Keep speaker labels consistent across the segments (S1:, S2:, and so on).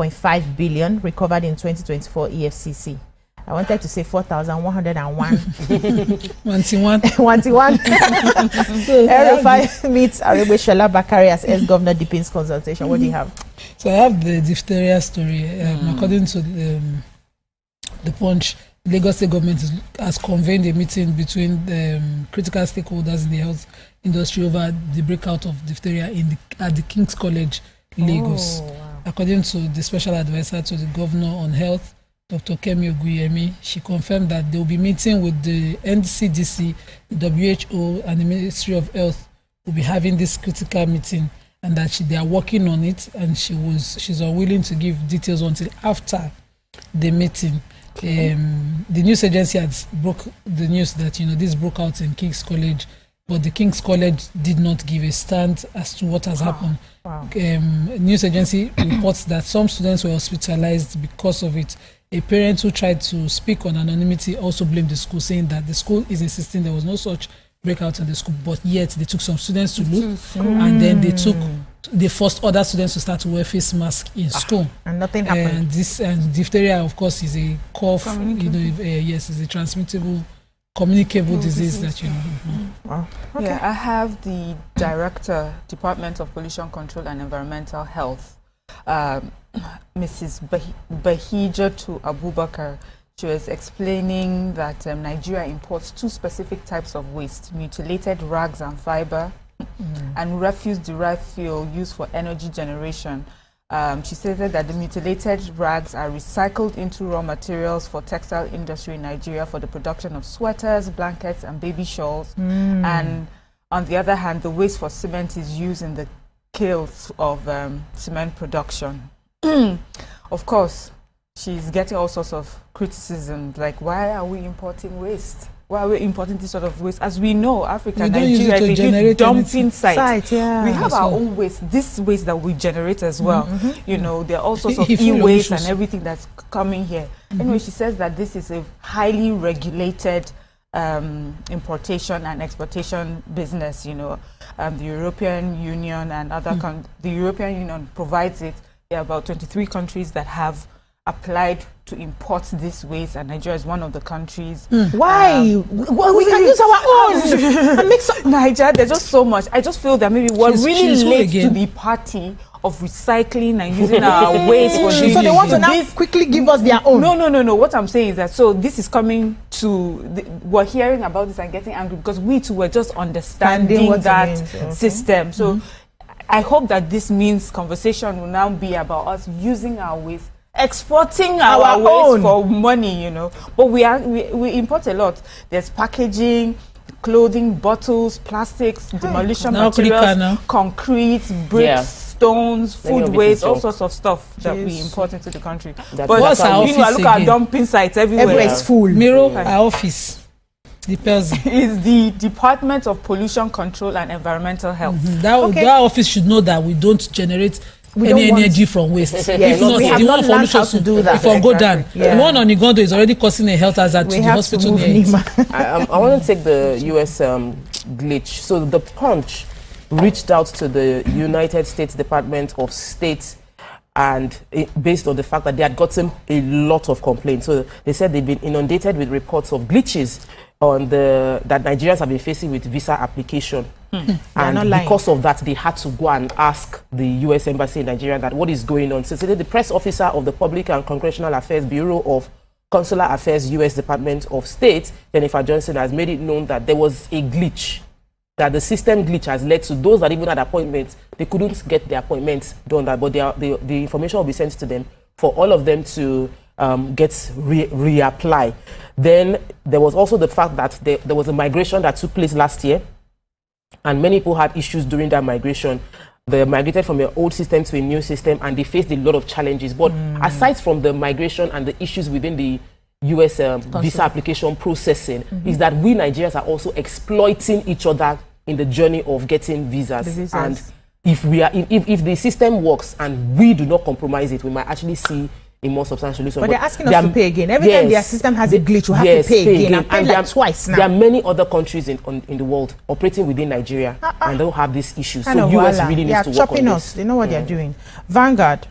S1: 4.5 billion recovered in 2024 EFCC. I wanted to say 4,101.
S2: 21.
S1: 21. RFI meets Aregbesola Bakari as ex-governor deepens consultation. What do you have?
S2: So I have the diphtheria story. According to the Punch, Lagos State government has convened a meeting between critical stakeholders in the health industry over the breakout of diphtheria at the King's College, Lagos.
S1: Oh, wow.
S2: According to the special advisor to the governor on health, Dr. Kemi Oguyemi, she confirmed that they will be meeting with the NCDC, the WHO, and the Ministry of Health will be having this critical meeting, and that they are working on it, and she's unwilling to give details until after the meeting. The news agency has broke the news that this broke out in King's College, but the King's College did not give a stand as to what has happened.
S1: Wow.
S2: News agency reports that some students were hospitalized because of it. A parent who tried to speak on anonymity also blamed the school, saying that the school is insisting there was no such breakout in the school, but yet they took some students to look, and then they forced other students to start to wear face masks in school,
S1: and nothing happened.
S2: And diphtheria, of course, is a cough. Yes, is a transmittable, communicable disease that
S1: Wow. Okay.
S3: Yeah, I have the director, Department of Pollution Control and Environmental Health, Mrs. Bahijatu Abubakar. She was explaining that Nigeria imports two specific types of waste: mutilated rags and fiber, and refuse-derived fuel used for energy generation. She stated that the mutilated rags are recycled into raw materials for textile industry in Nigeria for the production of sweaters, blankets, and baby shawls. And on the other hand, the waste for cement is used in the kilns of cement production. Of course, she's getting all sorts of criticism, like, why are we importing waste? Why are we importing this sort of waste? As we know, Africa, Nigeria is a huge dumping site.
S1: Yeah.
S3: We have our own waste, this waste that we generate as well. There are all sorts of e-waste and everything that's coming here. Anyway, she says that this is a highly regulated importation and exportation business. The European Union and other the European Union provides it. There are about 23 countries that have applied to import this waste, and Nigeria is one of the countries.
S1: Why? Well, we can use our own. And make some
S3: Nigeria, there's just so much. I just feel that maybe what really relates to the party of recycling and using our waste for this.
S1: So they want to now quickly give us their own.
S3: No. What I'm saying is that, so this is coming to, we're hearing about this and getting angry because we too were just understanding that system. So I hope that this means conversation will now be about us using our waste, exporting our waste for money, But we import a lot. There's packaging, clothing, bottles, plastics, demolition materials, concrete, bricks, stones, food waste, all sorts of stuff that we import into the country.
S2: But what's our office
S3: look at dumping sites everywhere.
S1: Everywhere is full.
S2: Miro, our office. The person
S3: is the Department of Pollution Control and Environmental Health.
S2: That office should know that we don't generate any energy from waste.
S1: If not,
S2: we have not learned how to do that. If go down, the one on Igondo is already causing a health hazard to the hospital.
S4: I want to take the US glitch. So the Punch reached out to the United States Department of State, and based on the fact that they had gotten a lot of complaints. So they said they've been inundated with reports of glitches that Nigerians have been facing with visa application. And because of that, they had to go and ask the U.S. Embassy in Nigeria that what is going on. So today, the press officer of the Public and Congressional Affairs Bureau of Consular Affairs, U.S. Department of State, Jennifer Johnson, has made it known that there was a glitch, that the system glitch has led to those that even had appointments, they couldn't get their appointments done, but the information will be sent to them for all of them to reapply. Then there was also the fact that there was a migration that took place last year, and many people had issues during that migration. They migrated from an old system to a new system, and they faced a lot of challenges. But aside from the migration and the issues within the US visa application processing, is that we Nigerians are also exploiting each other in the journey of getting visas. And if the system works and we do not compromise it, we might actually see a more substantial solution.
S1: But they're asking us to pay again. Every time their system has a glitch, we have to pay again. And like twice now.
S4: There are many other countries in the world operating within Nigeria and don't have these issues. So US really needs to work on this.
S1: They know what they're doing. Vanguard.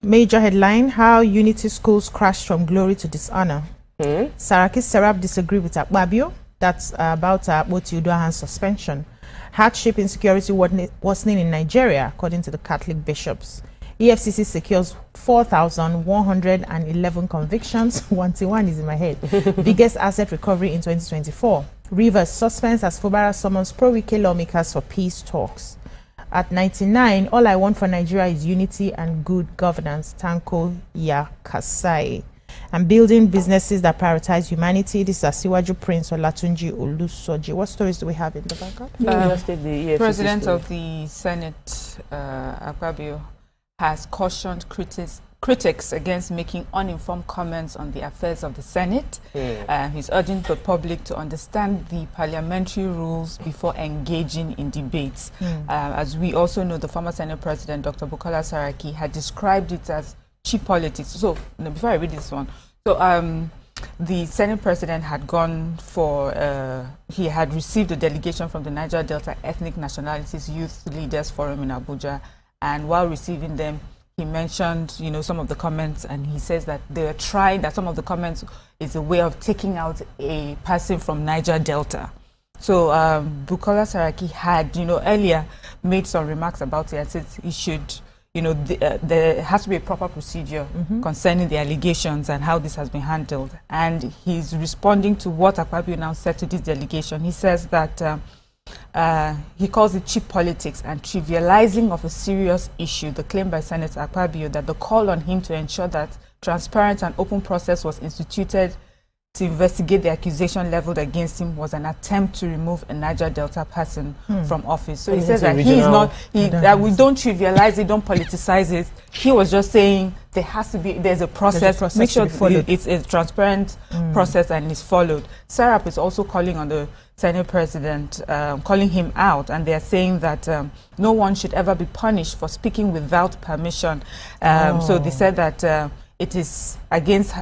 S1: Major headline: How Unity Schools crashed from glory to dishonor. Saraki Serap disagree with Akpabio. That's about Akpoti Uduahan's suspension. Hardship insecurity worsening in Nigeria, according to the Catholic bishops. EFCC secures 4,111 convictions. 1 is in my head. Biggest asset recovery in 2024. Rivers suspense as Fubara summons pro-Wike lawmakers for peace talks. At 99, all I want for Nigeria is unity and good governance. Tanko Yakasai. And building businesses that prioritize humanity. This is Asiwaju Prince Olatunji Olusoji. What stories do we have in the background?
S3: The President of the Senate, Akpabio, has cautioned critics against making uninformed comments on the affairs of the Senate. He's urging the public to understand the parliamentary rules before engaging in debates. As we also know, the former Senate President, Dr. Bukola Saraki, had described it as cheap politics. So, before I read this one, the Senate President had gone for, he had received a delegation from the Niger Delta Ethnic Nationalities Youth Leaders Forum in Abuja, and while receiving them, he mentioned, some of the comments, and he says that they were trying, that some of the comments is a way of taking out a person from Niger Delta. So Bukola Saraki had, earlier made some remarks about it and said he should, there has to be a proper procedure concerning the allegations and how this has been handled. And he's responding to what Akpabio now said to this delegation. He says that he calls it cheap politics and trivializing of a serious issue. The claim by Senator Akpabio that the call on him to ensure that transparent and open process was instituted to investigate the accusation leveled against him was an attempt to remove a Niger Delta person from office. So he says that he is not, that we don't trivialize it, don't politicize it. He was just saying there has to be, there's a process make sure it's a transparent process and is followed. Sarap is also calling on the Senate President, calling him out, and they're saying that no one should ever be punished for speaking without permission. So they said that it is against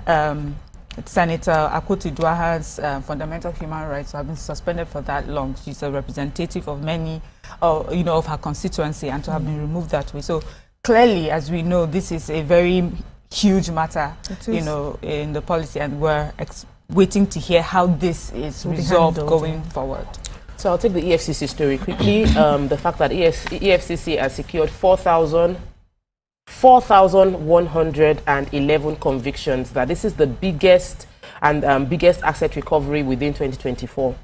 S3: Senator Akpoti Uduahan's fundamental human rights to have been suspended for that long. She's a representative of many, of her constituency, and to have been removed that way. So clearly, as we know, this is a very huge matter, in the policy, and we're waiting to hear how this is resolved going forward.
S4: So I'll take the EFCC story quickly. The fact that EFCC has secured 4,111 convictions, that this is the biggest and biggest asset recovery within 2024.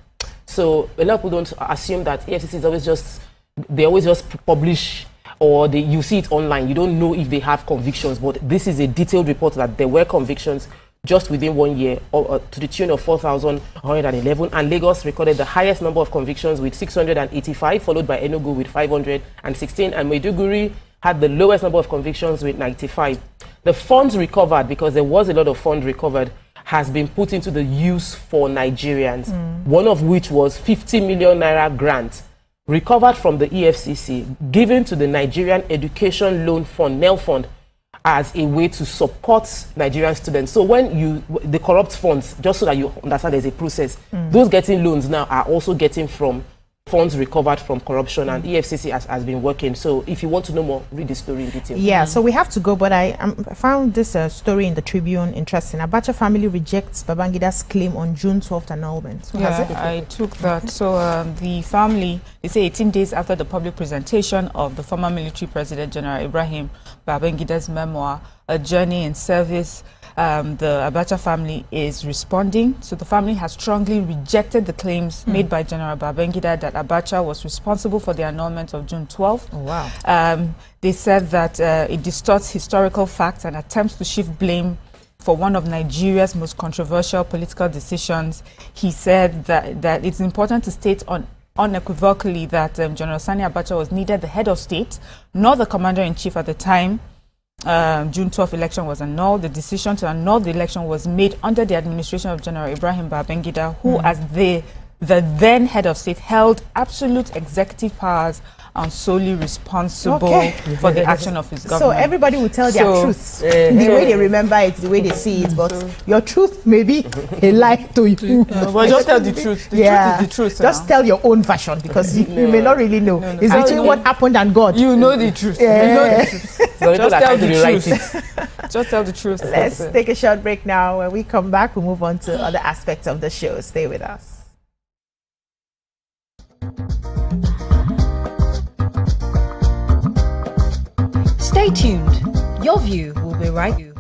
S4: So a lot of people don't assume that EFCC is always just, they always just publish, or you see it online. You don't know if they have convictions, but this is a detailed report that there were convictions just within 1 year, to the tune of 4,111, and Lagos recorded the highest number of convictions with 685, followed by Enugu with 516, and Maiduguri had the lowest number of convictions with 95. The funds recovered, because there was a lot of funds recovered, has been put into the use for Nigerians, one of which was 50 million naira grant recovered from the EFCC, given to the Nigerian Education Loan Fund, NEL Fund, as a way to support Nigerian students. So when the corrupt funds, just so that you understand there's a process, those getting loans now are also getting from funds recovered from corruption, and EFCC has been working. So if you want to know more, read the story in detail.
S1: Yeah, so we have to go, but I found this story in the Tribune interesting. Abacha family rejects Babangida's claim on June 12th annulment. So
S3: I took that. So the family, they say 18 days after the public presentation of the former military president, General Ibrahim Babangida's memoir, A Journey in Service, the Abacha family is responding. So the family has strongly rejected the claims made by General Babangida that Abacha was responsible for the annulment of June 12th.
S1: Oh, wow.
S3: They said that it distorts historical facts and attempts to shift blame for one of Nigeria's most controversial political decisions. He said that it's important to state unequivocally that General Sani Abacha was neither the head of state nor the commander-in-chief at the time June 12th election was annulled. The decision to annul the election was made under the administration of General Ibrahim Babangida, who, as the the then head of state held absolute executive powers and solely responsible for the action of his government.
S1: So everybody will tell their truth. The way they remember it, the way they see it, but your truth may be a lie to you.
S3: But just tell the truth. The truth is the truth.
S1: Just tell your own version, because you may not really know. It's between what happened and God.
S3: You know the truth. You know the truth. Just tell the truth. Just tell the truth.
S1: Let's take a short break now. When we come back, we'll move on to other aspects of the show. Stay with us.
S5: Stay tuned. Your view will be right.